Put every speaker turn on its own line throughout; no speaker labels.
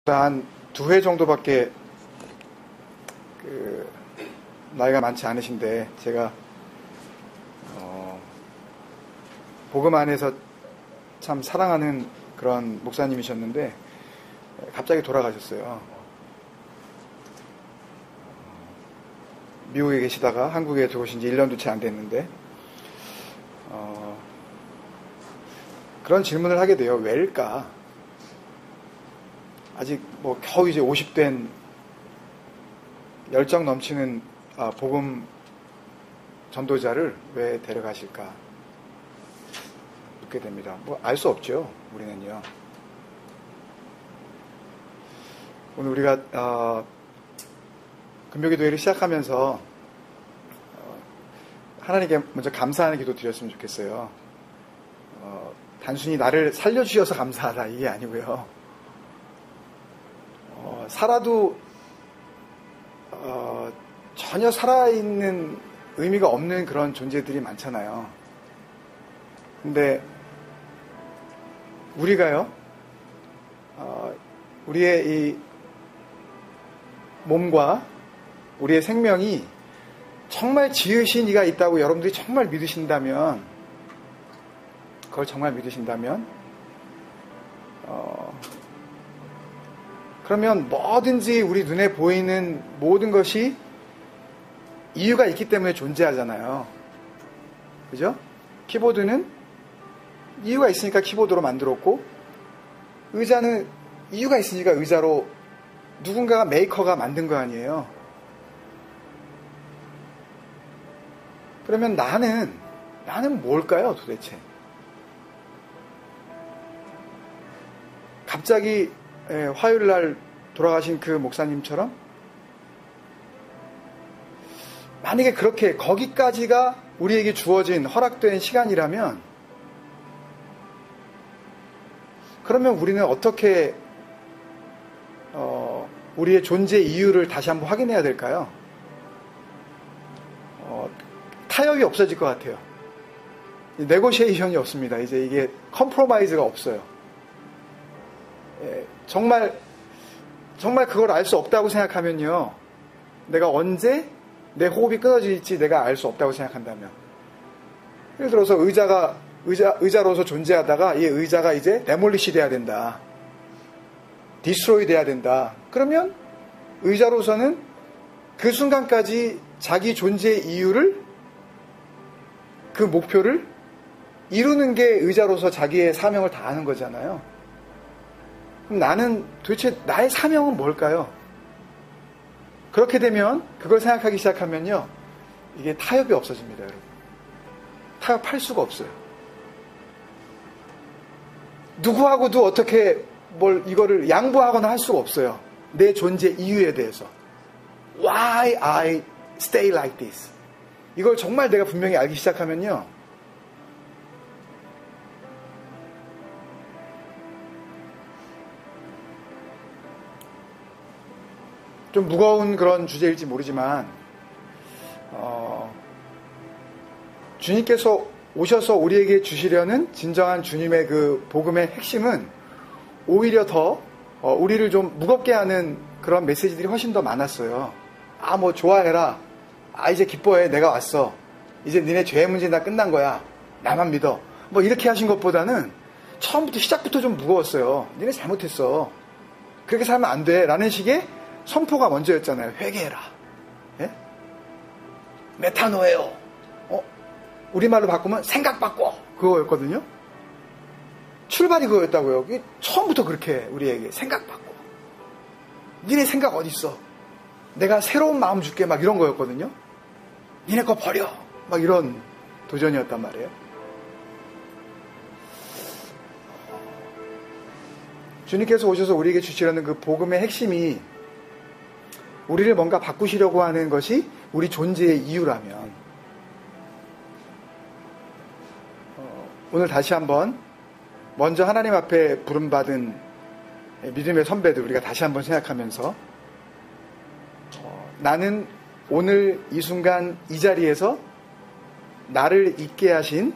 한 2회 정도밖에 나이가 많지 않으신데 제가 복음 안에서 참 사랑하는 그런 목사님이셨는데 갑자기 돌아가셨어요. 미국에 계시다가 한국에 들어오신 지 1년도 채 안 됐는데 그런 질문을 하게 돼요. 왜일까? 아직 겨우 이제 50된 열정 넘치는 복음 전도자를 왜 데려가실까 묻게 됩니다. 알 수 없죠. 우리는요. 오늘 우리가 금요기도회를 시작하면서 하나님께 먼저 감사하는 기도 드렸으면 좋겠어요. 단순히 나를 살려주셔서 감사하다 이게 아니고요. 살아도 전혀 살아있는 의미가 없는 그런 존재들이 많잖아요. 근데 우리가요, 우리의 이 몸과 우리의 생명이 정말 지으신 이가 있다고 여러분들이 정말 믿으신다면, 그걸 정말 믿으신다면 그러면 뭐든지 우리 눈에 보이는 모든 것이 이유가 있기 때문에 존재하잖아요. 그죠? 키보드는 이유가 있으니까 키보드로 만들었고, 의자는 이유가 있으니까 의자로 누군가가 메이커가 만든 거 아니에요. 그러면 나는 뭘까요, 도대체? 갑자기 화요일 날 돌아가신 그 목사님처럼 만약에 그렇게 거기까지가 우리에게 주어진 허락된 시간이라면 그러면 우리는 어떻게 우리의 존재 이유를 다시 한번 확인해야 될까요? 타협이 없어질 것 같아요. 네고시에이션이 없습니다. 이제 이게 컴프로마이즈가 없어요. 정말 그걸 알 수 없다고 생각하면요, 내가 언제 내 호흡이 끊어질지 내가 알 수 없다고 생각한다면, 예를 들어서 의자로서 존재하다가 이 의자가 이제 데몰리시 돼야 된다, 디스트로이 돼야 된다. 그러면 의자로서는 그 순간까지 자기 존재의 이유를, 그 목표를 이루는 게 의자로서 자기의 사명을 다하는 거잖아요. 그럼 나는 도대체 나의 사명은 뭘까요? 그렇게 되면, 그걸 생각하기 시작하면요, 이게 타협이 없어집니다, 여러분. 타협할 수가 없어요. 누구하고도 어떻게 이거를 양보하거나 할 수가 없어요. 내 존재 이유에 대해서. Why I stay like this? 이걸 정말 내가 분명히 알기 시작하면요, 좀 무거운 그런 주제일지 모르지만 주님께서 오셔서 우리에게 주시려는 진정한 주님의 그 복음의 핵심은 오히려 더 우리를 좀 무겁게 하는 그런 메시지들이 훨씬 더 많았어요. 좋아해라. 이제 기뻐해. 내가 왔어. 이제 니네 죄의 문제 다 끝난 거야. 나만 믿어. 이렇게 하신 것보다는 처음부터 시작부터 좀 무거웠어요. 니네 잘못했어. 그렇게 살면 안 돼. 라는 식의 선포가 먼저였잖아요. 회개해라. 예? 메타노에요. 우리말로 바꾸면 생각 바꿔. 그거였거든요. 출발이 그거였다고요. 처음부터 그렇게 우리에게 생각 바꿔. 니네 생각 어딨어? 내가 새로운 마음 줄게. 이런 거였거든요. 니네 거 버려. 이런 도전이었단 말이에요. 주님께서 오셔서 우리에게 주시려는 그 복음의 핵심이 우리를 뭔가 바꾸시려고 하는 것이 우리 존재의 이유라면, 오늘 다시 한번 먼저 하나님 앞에 부름받은 믿음의 선배들 우리가 다시 한번 생각하면서 나는 오늘 이 순간 이 자리에서 나를 있게 하신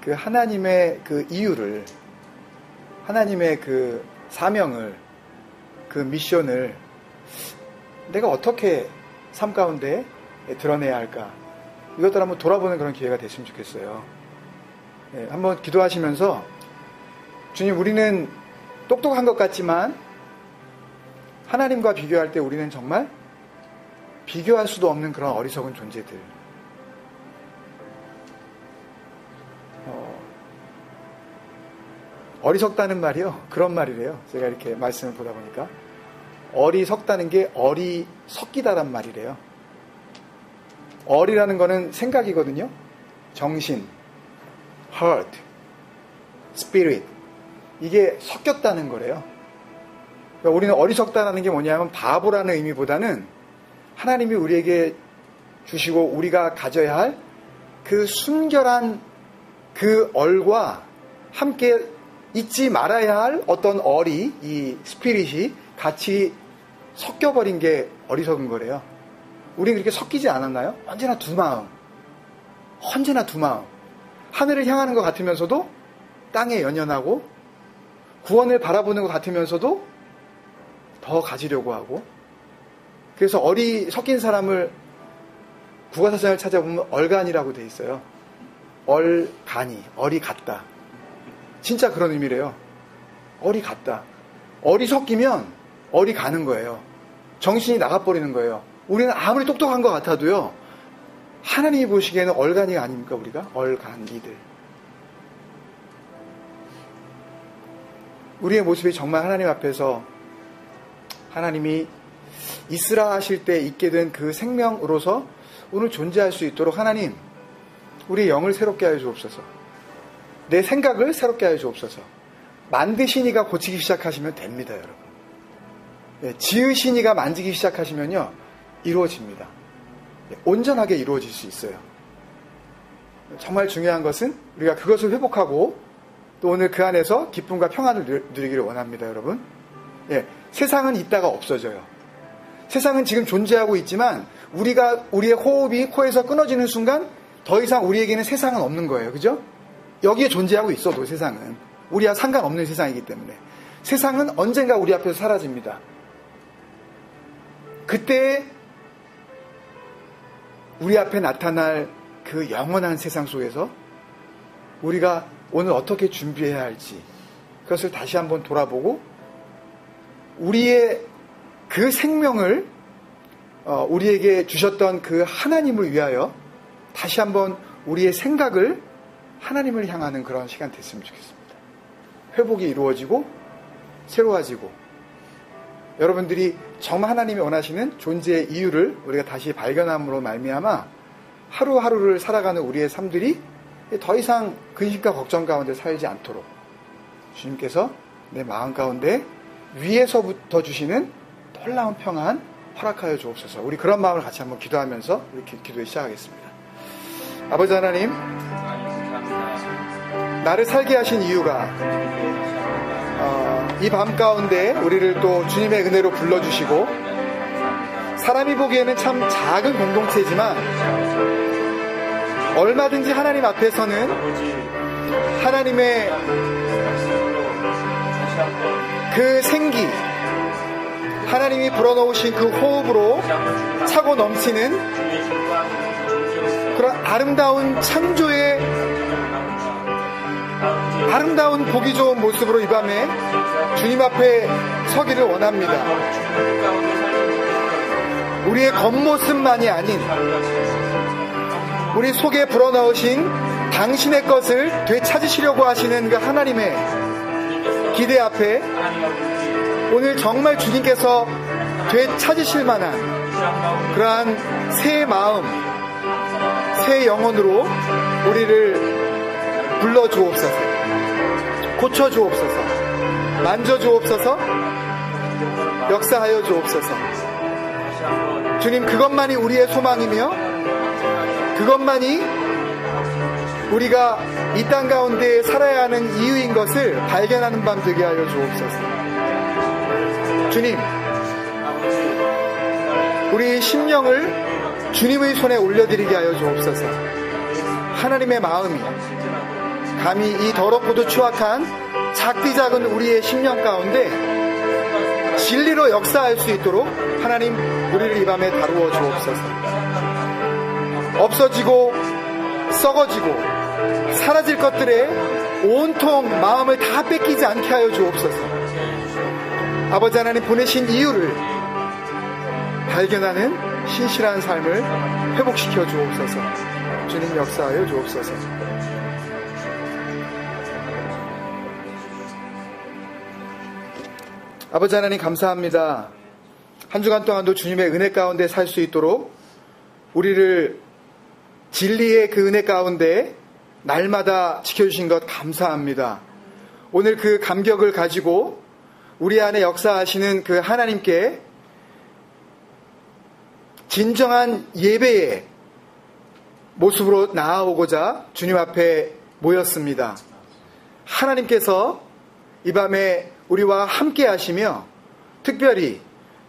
그 하나님의 그 이유를, 하나님의 그 사명을 그 미션을 내가 어떻게 삶 가운데 드러내야 할까? 이것들 한번 돌아보는 그런 기회가 됐으면 좋겠어요. 네, 한번 기도하시면서 주님, 우리는 똑똑한 것 같지만 하나님과 비교할 때 우리는 정말 비교할 수도 없는 그런 어리석은 존재들. 어리석다는 말이요, 그런 말이래요. 제가 이렇게 말씀을 보다 보니까 어리석다는 게 어리석기다란 말이래요. 어리라는 거는 생각이거든요. 정신, heart, spirit, 이게 섞였다는 거래요. 그러니까 우리는 어리석다라는 게 뭐냐면 바보라는 의미보다는 하나님이 우리에게 주시고 우리가 가져야 할 그 순결한 그 얼과 함께 잊지 말아야 할 어떤 이 스피릿이 같이 섞여버린 게 어리석은 거래요. 우리는 그렇게 섞이지 않았나요? 언제나 두 마음. 하늘을 향하는 것 같으면서도 땅에 연연하고 구원을 바라보는 것 같으면서도 더 가지려고 하고, 그래서 섞인 사람을 국어사전을 찾아보면 얼간이라고 돼 있어요. 얼이 같다. 진짜 그런 의미래요. 얼이 같다. 얼이 섞이면 얼이 가는 거예요. 정신이 나가버리는 거예요. 우리는 아무리 똑똑한 것 같아도요, 하나님이 보시기에는 얼간이 아닙니까, 우리가? 얼간이들. 우리의 모습이 정말 하나님 앞에서 하나님이 있으라 하실 때 있게 된 그 생명으로서 오늘 존재할 수 있도록 하나님, 우리의 영을 새롭게 하여 주옵소서. 내 생각을 새롭게 하여 주옵소서. 만드신 이가 고치기 시작하시면 됩니다, 여러분. 네, 지으신 이가 만지기 시작하시면요, 이루어집니다. 네, 온전하게 이루어질 수 있어요. 정말 중요한 것은 우리가 그것을 회복하고 또 오늘 그 안에서 기쁨과 평안을 누리기를 원합니다, 여러분. 예, 세상은 있다가 없어져요. 세상은 지금 존재하고 있지만 우리의 호흡이 코에서 끊어지는 순간 더 이상 우리에게는 세상은 없는 거예요. 그죠? 여기에 존재하고 있어도 세상은 우리와 상관없는 세상이기 때문에 세상은 언젠가 우리 앞에서 사라집니다. 그때 우리 앞에 나타날 그 영원한 세상 속에서 우리가 오늘 어떻게 준비해야 할지 그것을 다시 한번 돌아보고 우리의 그 생명을 우리에게 주셨던 그 하나님을 위하여 다시 한번 우리의 생각을 하나님을 향하는 그런 시간 됐으면 좋겠습니다. 회복이 이루어지고 새로워지고 여러분들이 정말 하나님이 원하시는 존재의 이유를 우리가 다시 발견함으로 말미암아 하루하루를 살아가는 우리의 삶들이 더 이상 근심과 걱정 가운데 살지 않도록 주님께서 내 마음 가운데 위에서부터 주시는 놀라운 평안 허락하여 주옵소서. 우리 그런 마음을 같이 한번 기도하면서 우리 기도에 시작하겠습니다. 아버지 하나님, 나를 살게 하신 이유가 이 밤 가운데 우리를 또 주님의 은혜로 불러주시고 사람이 보기에는 참 작은 공동체지만 얼마든지 하나님 앞에서는 하나님의 그 생기, 하나님이 불어넣으신 그 호흡으로 차고 넘치는 그런 아름다운 창조의 아름다운 보기 좋은 모습으로 이 밤에 주님 앞에 서기를 원합니다. 우리의 겉모습만이 아닌 우리 속에 불어넣으신 당신의 것을 되찾으시려고 하시는 그 하나님의 기대 앞에 오늘 정말 주님께서 되찾으실 만한 그러한 새 마음, 새 영혼으로 우리를 불러주옵소서, 고쳐주옵소서, 만져주옵소서, 역사하여 주옵소서. 주님, 그것만이 우리의 소망이며 그것만이 우리가 이 땅 가운데 살아야 하는 이유인 것을 발견하는 밤 되게 하여 주옵소서. 주님, 우리 심령을 주님의 손에 올려드리게 하여 주옵소서. 하나님의 마음이 감히 이 더럽고도 추악한 작디 작은 우리의 심령 가운데 진리로 역사할 수 있도록 하나님 우리를 이 밤에 다루어 주옵소서. 없어지고 썩어지고 사라질 것들에 온통 마음을 다 뺏기지 않게 하여 주옵소서. 아버지 하나님 보내신 이유를 발견하는 신실한 삶을 회복시켜 주옵소서. 주님 역사하여 주옵소서. 아버지 하나님 감사합니다. 한 주간 동안도 주님의 은혜 가운데 살 수 있도록 우리를 진리의 그 은혜 가운데 날마다 지켜주신 것 감사합니다. 오늘 그 감격을 가지고 우리 안에 역사하시는 그 하나님께 진정한 예배의 모습으로 나아오고자 주님 앞에 모였습니다. 하나님께서 이 밤에 우리와 함께 하시며 특별히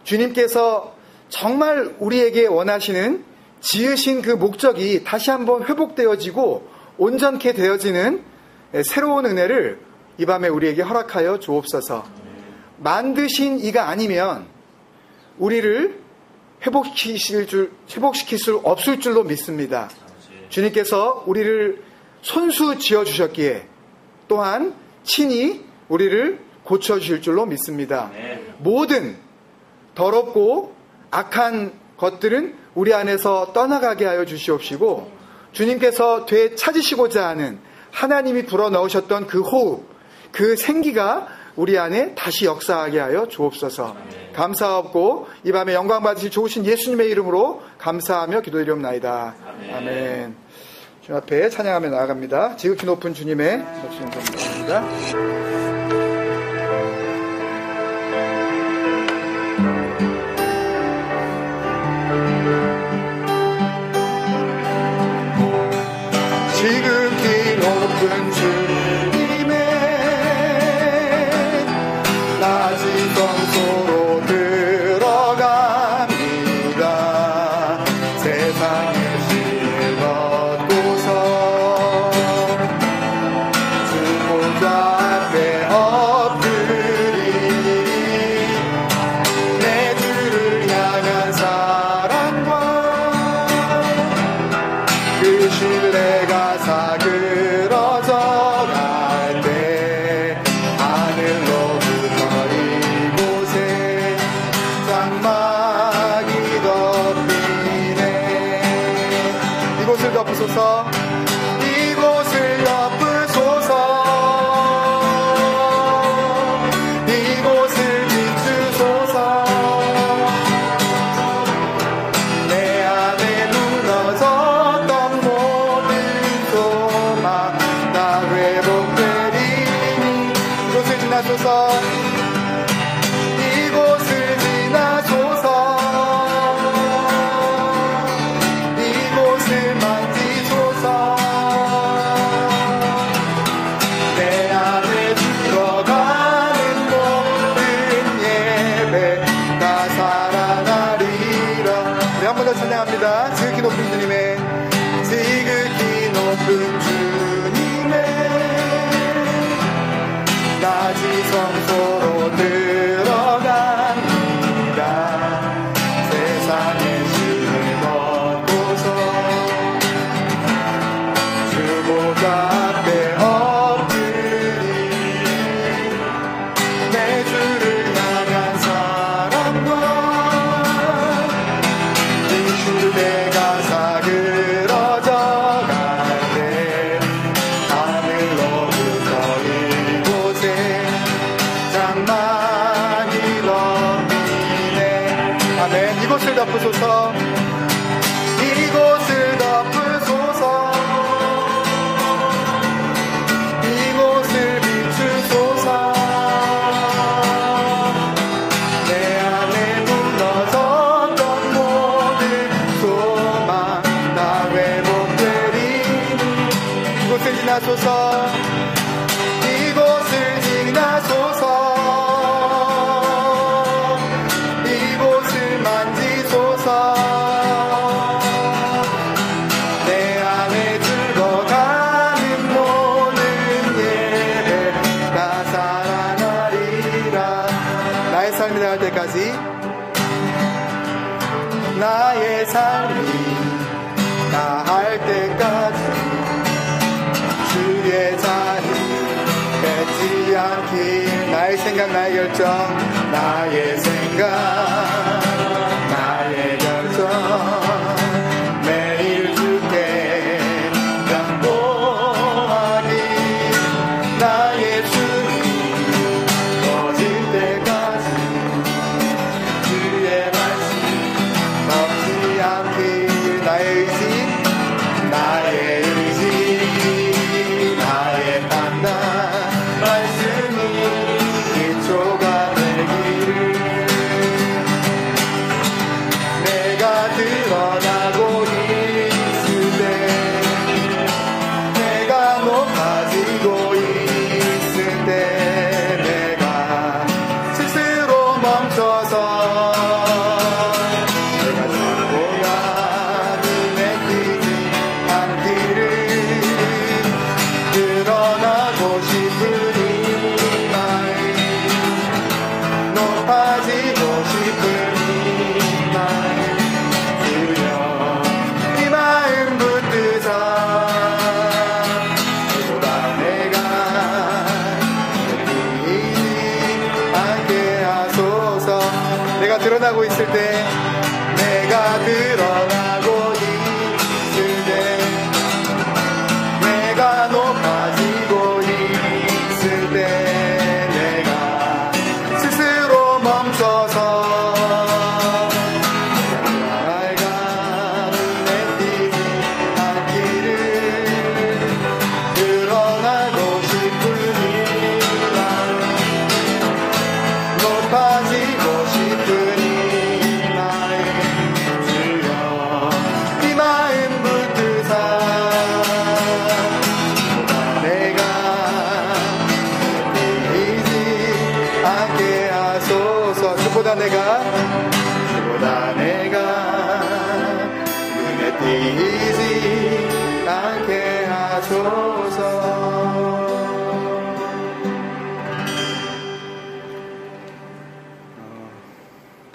주님께서 정말 우리에게 원하시는 지으신 그 목적이 다시 한번 회복되어지고 온전케 되어지는 새로운 은혜를 이 밤에 우리에게 허락하여 주옵소서. 만드신 이가 아니면 우리를 회복시킬 수 없을 줄로 믿습니다. 주님께서 우리를 손수 지어주셨기에 또한 친히 우리를 고쳐주실 줄로 믿습니다. 모든 더럽고 악한 것들은 우리 안에서 떠나가게 하여 주시옵시고 주님께서 되찾으시고자 하는 하나님이 불어넣으셨던 그 호흡, 그 생기가 우리 안에 다시 역사하게 하여 주옵소서. 감사하옵고 이 밤에 영광 받으실 좋으신 예수님의 이름으로 감사하며 기도드리옵나이다. 아멘. 주님 앞에 찬양하며 나아갑니다. 지극히 높은 주님의 높으신 감사합니다. 지극히 높은 주님의 낮은 성소로 들어갑니다. 세상의 실 걷고서 주 보좌 앞에 엎드리니 내 주를 향한 사랑과 그 신뢰가 사그러져 갈 때 하늘로부터 이곳에 장막이 덮이네. 이곳을 덮으소서. 이곳을 덮으소서. 이곳을 비추소서. 내 안에 무너졌던 모든 소망 다 회복되리니 이곳을 지나소서. 이곳을 지나소서. 이곳을 만지소서. 내 안에 들어가는 모든 예배 다 살아나리라. 우리 한 번 더 찬양합니다. 지극히 높은 주님의 지극히 높은 주님의 낮은 성소로 들어갑니다. 세상의 신을 걷고서 주 보좌 앞에 엎드리 내 주를 향한 사랑과 이 주대가 사그러져 갈 때 하늘로부터 이곳에 장막이 덮이네. 아멘. 이곳을 덮으소서. 이곳을 덮으소서. 이곳을 비추소서. 내 안에 무너졌던 모든 소망 다 회복되리니 이곳을 지나소서. 이곳을 지나소서. 이곳을 만지소서. 내 안에 들어가는 모든 예배 다 살아나리라. 나의 삶이 나갈 때 나의 삶이 다할 때까지 주의 자리 뺏지 않기. 나의 생각 나의 결정 나의 생각 나의 결정 매일 주께 양보하니 나의 주님 꺼질 때까지 주의 말씀 먹지 않기. 나의 의지 나의 의지 나의 판단 말씀이 기초가 되기를. 내가 드러나고 있을 때 내가 높아지고 있을 때 내가 스스로 멈춰서 내가 사고가 눈에 띄지 않기를 드러나고 싶은 이 마음 높아지고 싶은 이 마음 주여 이 마음 붙드사 보다 내가 느끼지 않게 하소서. 내가 드러나고 있을 때 내가 드러나고 있을 때 내가 높아지고 있을 때 내가 스스로 멈춰서 내가 눈에 띄지 않기를 드러나고 싶은 이 마음 높아지고 싶은 이 마음 주여 이 마음 붙드사 내가 보이지 않게 하소서. 주보다 내가 눈에 띄지 않게 하소서.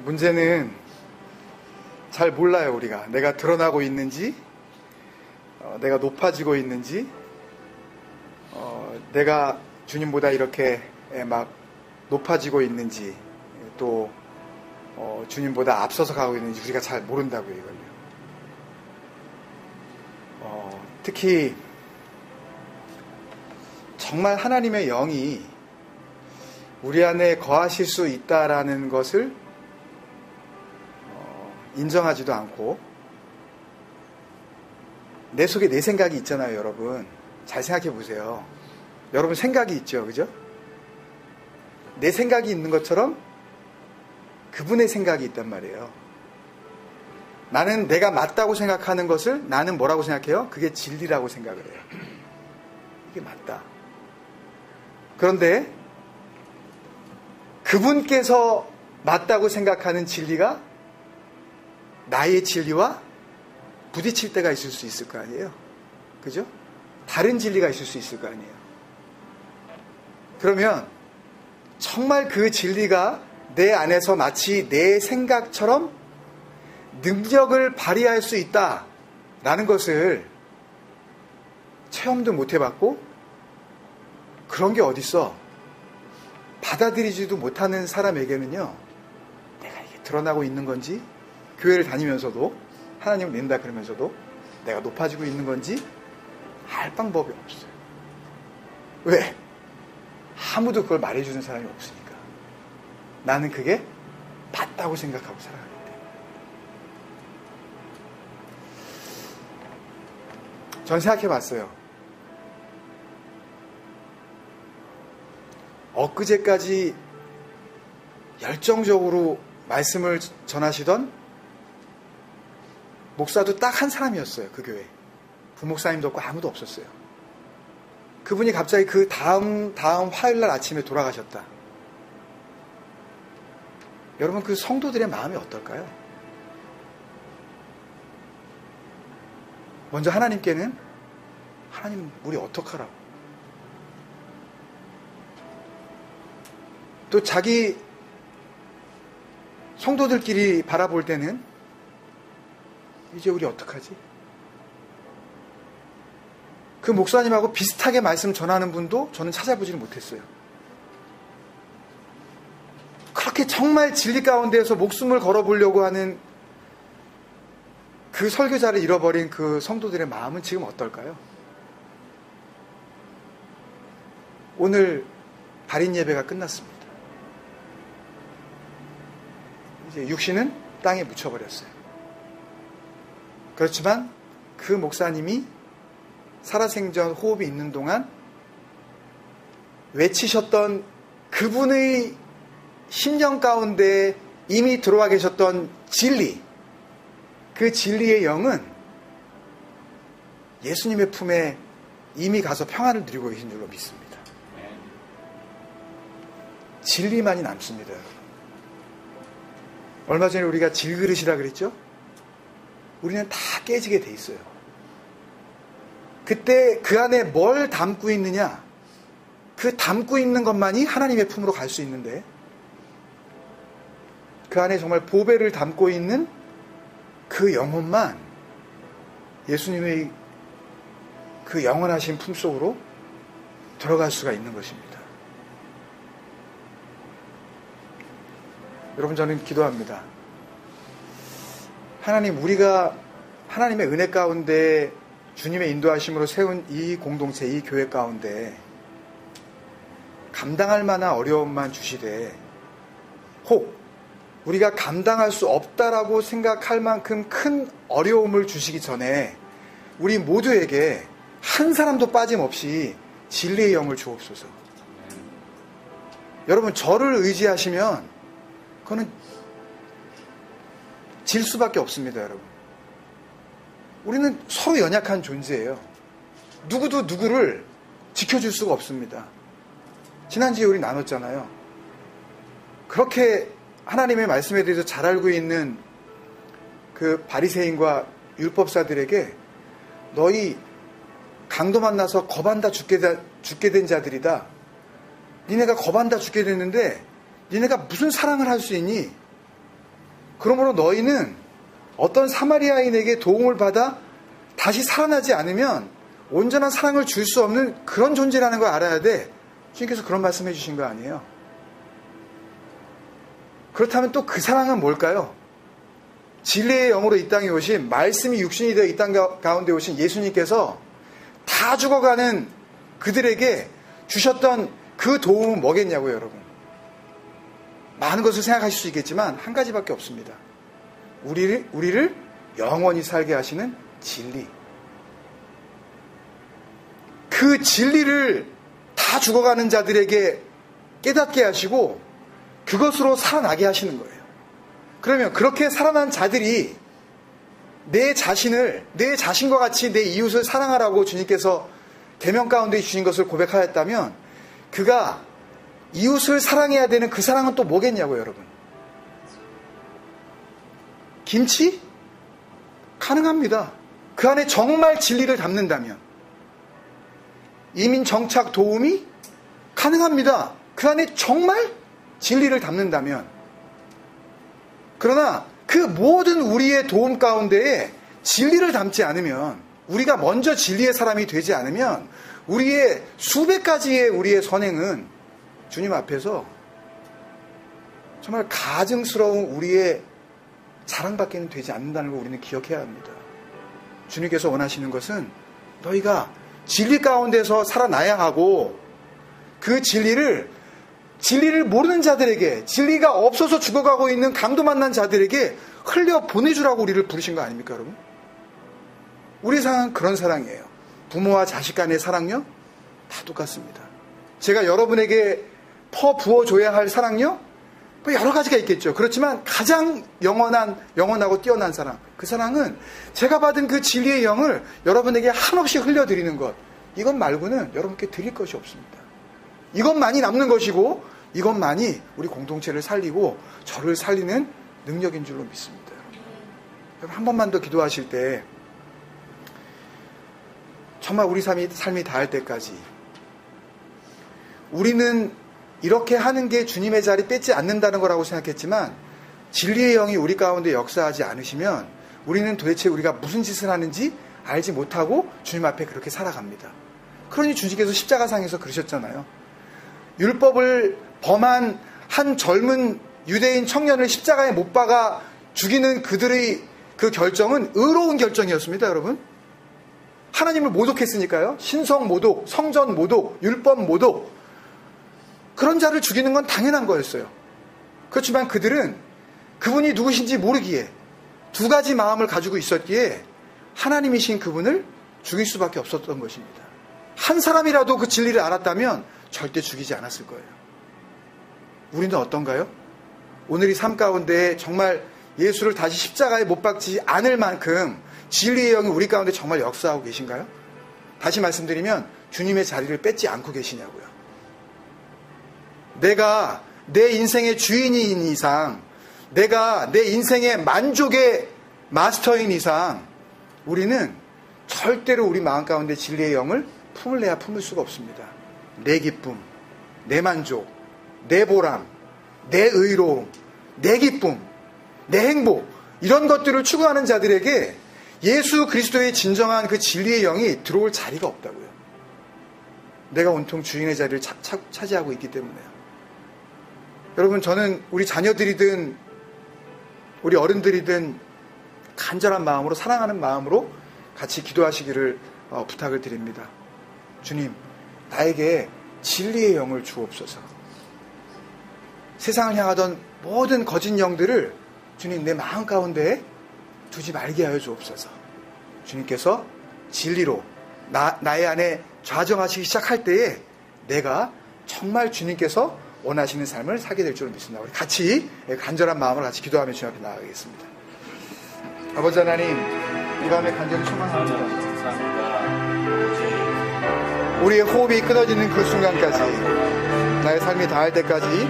문제는 잘 몰라요. 우리가 내가 드러나고 있는지 내가 높아지고 있는지 내가 주님보다 이렇게 막 높아지고 있는지 또 주님보다 앞서서 가고 있는지 우리가 잘 모른다고요. 이걸요. 특히 정말 하나님의 영이 우리 안에 거하실 수 있다라는 것을 인정하지도 않고 내 속에 내 생각이 있잖아요. 여러분 잘 생각해 보세요. 여러분 생각이 있죠. 그죠? 내 생각이 있는 것처럼 그분의 생각이 있단 말이에요. 나는 내가 맞다고 생각하는 것을 나는 뭐라고 생각해요? 그게 진리라고 생각을 해요. 이게 맞다. 그런데 그분께서 맞다고 생각하는 진리가 나의 진리와 부딪힐 때가 있을 수 있을 거 아니에요. 그죠? 다른 진리가 있을 수 있을 거 아니에요. 그러면 정말 그 진리가 내 안에서 마치 내 생각처럼 능력을 발휘할 수 있다라는 것을 체험도 못 해봤고 그런 게 어딨어. 받아들이지도 못하는 사람에게는요, 내가 이게 드러나고 있는 건지, 교회를 다니면서도 하나님을 믿는다 그러면서도 내가 높아지고 있는 건지 알 방법이 없어요. 왜? 아무도 그걸 말해주는 사람이 없으니까. 나는 그게 맞다고 생각하고 살아가기 때문에. 전 생각해봤어요. 엊그제까지 열정적으로 말씀을 전하시던 목사도 딱 한 사람이었어요. 그 교회. 부목사님도 없고 아무도 없었어요. 그분이 갑자기 그 다음 화요일날 아침에 돌아가셨다. 여러분, 그 성도들의 마음이 어떨까요? 먼저 하나님께는 하나님 우리 어떡하라고, 또 자기 성도들끼리 바라볼 때는 이제 우리 어떡하지? 그 목사님하고 비슷하게 말씀 전하는 분도 저는 찾아보지는 못했어요. 그렇게 정말 진리 가운데에서 목숨을 걸어보려고 하는 그 설교자를 잃어버린 그 성도들의 마음은 지금 어떨까요? 오늘 발인 예배가 끝났습니다. 이제 육신은 땅에 묻혀버렸어요. 그렇지만 그 목사님이 살아생전 호흡이 있는 동안 외치셨던 그분의 심령 가운데 이미 들어와 계셨던 진리, 그 진리의 영은 예수님의 품에 이미 가서 평안을 누리고 계신 줄로 믿습니다. 진리만이 남습니다. 얼마 전에 우리가 질그릇이라 그랬죠? 우리는 다 깨지게 돼 있어요. 그때 그 안에 뭘 담고 있느냐, 그 담고 있는 것만이 하나님의 품으로 갈 수 있는데, 그 안에 정말 보배를 담고 있는 그 영혼만 예수님의 그 영원하신 품속으로 들어갈 수가 있는 것입니다. 여러분, 저는 기도합니다. 하나님, 우리가 하나님의 은혜 가운데 주님의 인도하심으로 세운 이 공동체, 이 교회 가운데 감당할 만한 어려움만 주시되, 혹 우리가 감당할 수 없다라고 생각할 만큼 큰 어려움을 주시기 전에 우리 모두에게 한 사람도 빠짐없이 진리의 영을 주옵소서. 여러분, 저를 의지하시면 그거는 질 수밖에 없습니다, 여러분. 우리는 서로 연약한 존재예요. 누구도 누구를 지켜줄 수가 없습니다. 지난주에 우리 나눴잖아요. 그렇게 하나님의 말씀에 대해서 잘 알고 있는 그 바리새인과 율법사들에게 너희 강도 만나서 겁한다 죽게 된 자들이다. 니네가 겁한다 죽게 됐는데 니네가 무슨 사랑을 할 수 있니? 그러므로 너희는 어떤 사마리아인에게 도움을 받아 다시 살아나지 않으면 온전한 사랑을 줄 수 없는 그런 존재라는 걸 알아야 돼. 주님께서 그런 말씀해 주신 거 아니에요? 그렇다면 또 그 사랑은 뭘까요? 진리의 영으로 이 땅에 오신, 말씀이 육신이 되어 이 땅 가운데 오신 예수님께서 다 죽어가는 그들에게 주셨던 그 도움은 뭐겠냐고요, 여러분. 많은 것을 생각하실 수 있겠지만 한 가지밖에 없습니다. 우리를 영원히 살게 하시는 진리. 그 진리를 다 죽어가는 자들에게 깨닫게 하시고 그것으로 살아나게 하시는 거예요. 그러면 그렇게 살아난 자들이 내 자신과 같이 내 이웃을 사랑하라고 주님께서 계명 가운데 주신 것을 고백하였다면, 그가 이웃을 사랑해야 되는 그 사랑은 또 뭐겠냐고요, 여러분. 김치? 가능합니다. 그 안에 정말 진리를 담는다면. 이민 정착 도우미? 가능합니다. 그 안에 정말 진리를 담는다면. 그러나 그 모든 우리의 도움 가운데에 진리를 담지 않으면, 우리가 먼저 진리의 사람이 되지 않으면 우리의 수백 가지의 우리의 선행은 주님 앞에서 정말 가증스러운 우리의 자랑밖에는 되지 않는다는 걸 우리는 기억해야 합니다. 주님께서 원하시는 것은 너희가 진리 가운데서 살아나야 하고, 그 진리를 모르는 자들에게, 진리가 없어서 죽어가고 있는 강도 만난 자들에게 흘려 보내주라고 우리를 부르신 거 아닙니까, 여러분? 우리 사랑은 그런 사랑이에요. 부모와 자식 간의 사랑요? 다 똑같습니다. 제가 여러분에게 부어줘야 할 사랑요? 뭐 여러 가지가 있겠죠. 그렇지만 가장 영원하고 뛰어난 사랑, 그 사랑은 제가 받은 그 진리의 영을 여러분에게 한없이 흘려드리는 것, 이것 말고는 여러분께 드릴 것이 없습니다. 이것만이 남는 것이고, 이것만이 우리 공동체를 살리고 저를 살리는 능력인 줄로 믿습니다. 여러분, 한 번만 더 기도하실 때 정말 우리 삶이 닿을 때까지 우리는 이렇게 하는 게 주님의 자리 뺏지 않는다는 거라고 생각했지만, 진리의 영이 우리 가운데 역사하지 않으시면 우리는 도대체 우리가 무슨 짓을 하는지 알지 못하고 주님 앞에 그렇게 살아갑니다. 그러니 주님께서 십자가상에서 그러셨잖아요. 율법을 범한 한 젊은 유대인 청년을 십자가에 못 박아 죽이는 그들의 그 결정은 의로운 결정이었습니다, 여러분. 하나님을 모독했으니까요. 신성 모독, 성전 모독, 율법 모독. 그런 자를 죽이는 건 당연한 거였어요. 그렇지만 그들은 그분이 누구신지 모르기에 두 가지 마음을 가지고 있었기에 하나님이신 그분을 죽일 수밖에 없었던 것입니다. 한 사람이라도 그 진리를 알았다면 절대 죽이지 않았을 거예요. 우리는 어떤가요? 오늘 이 삶 가운데 정말 예수를 다시 십자가에 못 박지 않을 만큼 진리의 영이 우리 가운데 정말 역사하고 계신가요? 다시 말씀드리면 주님의 자리를 뺏지 않고 계시냐고요. 내가 내 인생의 주인인 이상, 내가 내 인생의 만족의 마스터인 이상 우리는 절대로 우리 마음 가운데 진리의 영을 품을래야 품을 수가 없습니다. 내 기쁨, 내 만족, 내 보람, 내 의로움, 내 기쁨, 내 행복, 이런 것들을 추구하는 자들에게 예수 그리스도의 진정한 그 진리의 영이 들어올 자리가 없다고요. 내가 온통 주인의 자리를 차지하고 있기 때문에요. 여러분, 저는 우리 자녀들이든 우리 어른들이든 간절한 마음으로, 사랑하는 마음으로 같이 기도하시기를 부탁을 드립니다. 주님, 나에게 진리의 영을 주옵소서. 세상을 향하던 모든 거짓 영들을 주님 내 마음 가운데 두지 말게 하여 주옵소서. 주님께서 진리로 나의 안에 좌정하시기 시작할 때에 내가 정말 주님께서 원하시는 삶을 살게 될 줄 믿습니다. 우리 같이 간절한 마음으로 같이 기도하며 주님 앞에 나아가겠습니다. 아버지 하나님, 이 밤에 간절히 소망합니다. 우리의 호흡이 끊어지는 그 순간까지, 나의 삶이 다할 때까지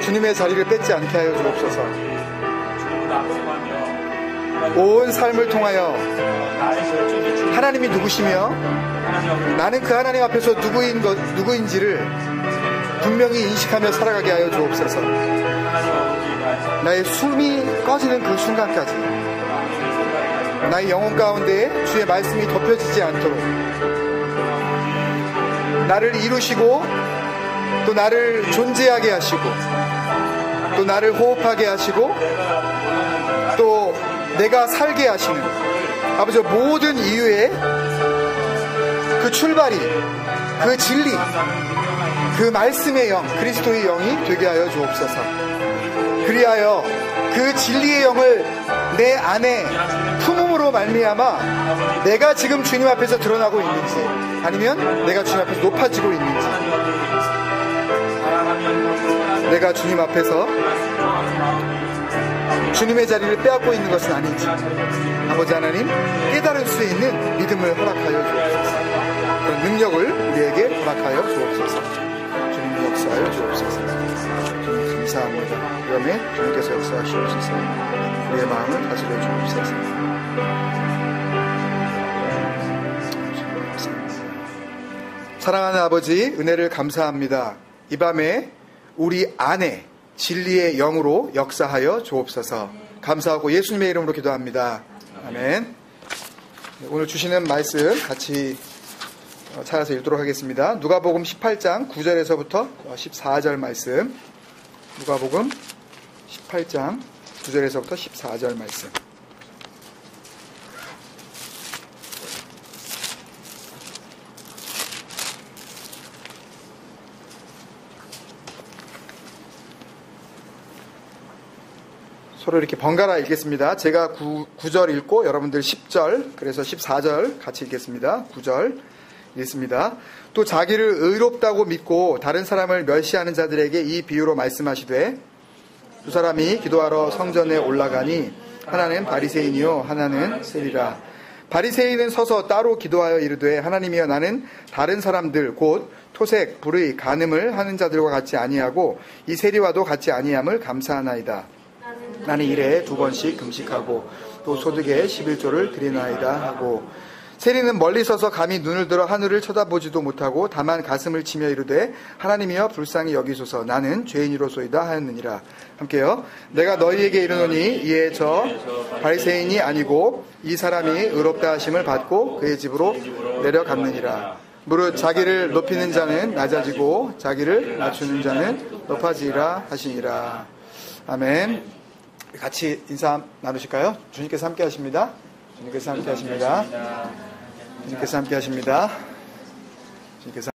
주님의 자리를 뺏지 않게 하여 주옵소서. 온 삶을 통하여 하나님이 누구시며 나는 그 하나님 앞에서 누구인지를 분명히 인식하며 살아가게 하여 주옵소서. 나의 숨이 꺼지는 그 순간까지 나의 영혼 가운데 주의 말씀이 덮여지지 않도록 나를 이루시고 또 나를 존재하게 하시고 또 나를 호흡하게 하시고 또 내가 살게 하시는 아버지 모든 이유의 그 출발이 그 진리 그 말씀의 영 그리스도의 영이 되게 하여 주옵소서. 그리하여 그 진리의 영을 내 안에 품음으로 말미암아 내가 지금 주님 앞에서 드러나고 있는지 아니면 내가 주님 앞에서 높아지고 있는지 내가 주님 앞에서 주님의 자리를 빼앗고 있는 것은 아닌지 아버지 하나님 깨달을 수 있는 믿음을 허락하여 주옵소서. 그런 능력을 우리에게 허락하여 주옵소서. 주님 역사하여 주옵소서. 주님 감사합니다. 그러면 주님께서 역사하시옵소서. 우리의 마음을 다스려 주옵소서. 사랑하는 아버지, 은혜를 감사합니다. 이 밤에 우리 안에 진리의 영으로 역사하여 주옵소서. 감사하고 예수님의 이름으로 기도합니다. 아멘. 오늘 주시는 말씀 같이 찾아서 읽도록 하겠습니다. 누가복음 18장 9절에서부터 14절 말씀. 누가복음 18장 9절에서부터 14절 말씀. 서로 이렇게 번갈아 읽겠습니다. 제가 9절 읽고 여러분들 10절, 그래서 14절 같이 읽겠습니다. 9절 읽습니다. 또 자기를 의롭다고 믿고 다른 사람을 멸시하는 자들에게 이 비유로 말씀하시되 두 사람이 기도하러 성전에 올라가니 하나는 바리새인이요 하나는 세리라. 바리새인은 서서 따로 기도하여 이르되 하나님이여 나는 다른 사람들 곧 토색, 불의, 간음을 하는 자들과 같이 아니하고 이 세리와도 같이 아니함을 감사하나이다. 나는 일에 2번씩 금식하고 또 소득의 11조를 드리나이다 하고 세리는 멀리 서서 감히 눈을 들어 하늘을 쳐다보지도 못하고 다만 가슴을 치며 이르되 하나님이여 불쌍히 여기소서 나는 죄인이로소이다 하였느니라. 함께요. 내가 너희에게 이르노니 이에 저 바리새인이 아니고 이 사람이 의롭다 하심을 받고 그의 집으로 내려갔느니라. 무릇 자기를 높이는 자는 낮아지고 자기를 낮추는 자는 높아지리라 하시니라. 아멘. 같이 인사 나누실까요? 주님께서 함께 하십니다. 주님께서 함께 하십니다. 주님께서 함께 하십니다. 주님께서